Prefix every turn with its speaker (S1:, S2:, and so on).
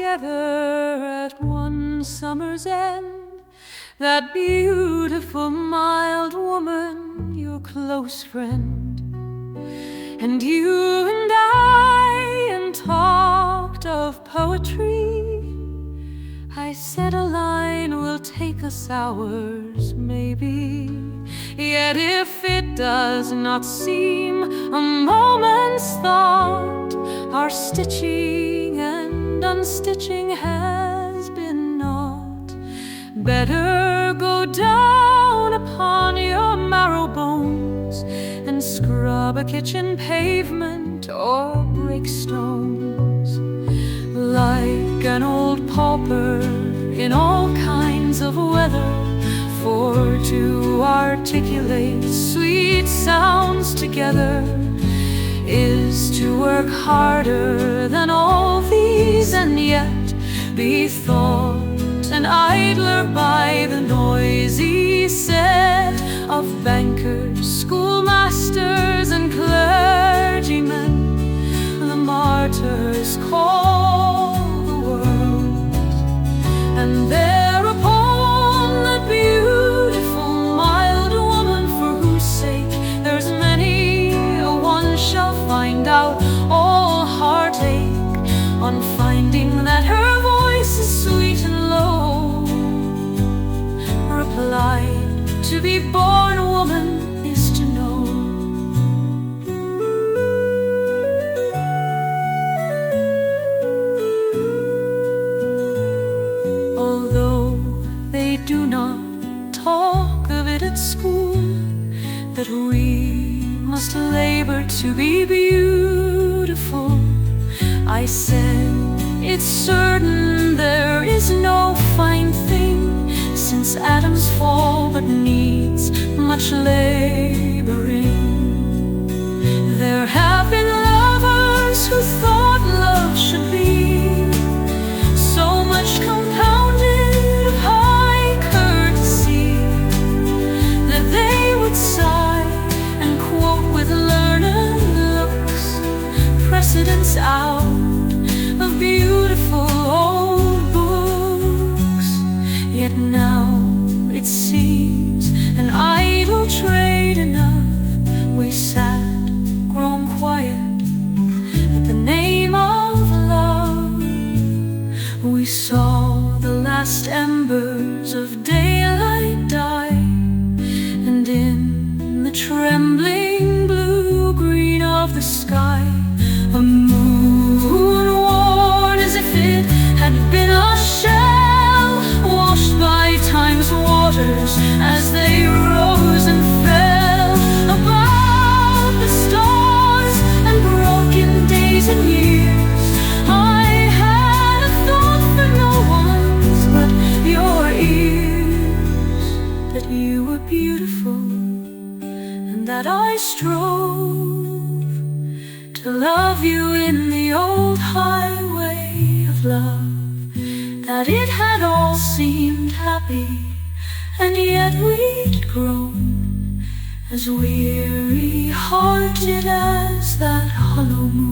S1: together at one summer's end. That beautiful, mild woman, your close friend, and you and I, and talked of poetry. I said a line will take us hours, maybe. Yet if it does not seem a moment's thought, our stitching and unstitching has been naught. Better go down upon your marrow bones and scrub a kitchen pavement or break stones. Like an old pauper in all kinds of weather, for to articulate sweet sounds together is to work harder than all these, and yet be thought an idler by the noisy set of bankers, schoolmasters, and clergymen. The martyrs call the world, and thereupon that beautiful, mild woman, for whose sake there's many a one shall find out all heartache on finding that her voice is sweet and low, replied, to be born a woman is to know. Although they do not talk of it at school, that we must labor to be beautiful, I said, it's certain there is no fine thing since Adam's fall but needs much laboring. There have been lovers who thought love should be so much compounded of high courtesy that they would sigh and quote with learned looks precedents out of beautiful old books. Yet now it seems an idle trade enough. We sat, grown quiet, at the name of love. We saw the last embers of daylight die, and in the trembling blue-green of the sky, a moon worn as if it had been a shell, washed by time's waters as they rose and fell about the stars and broken days and years. I had a thought for no one's but your ears, that you were beautiful, and that I strove to love you in the old highway of love, that it had all seemed happy, and yet we'd grown as weary-hearted as that hollow moon.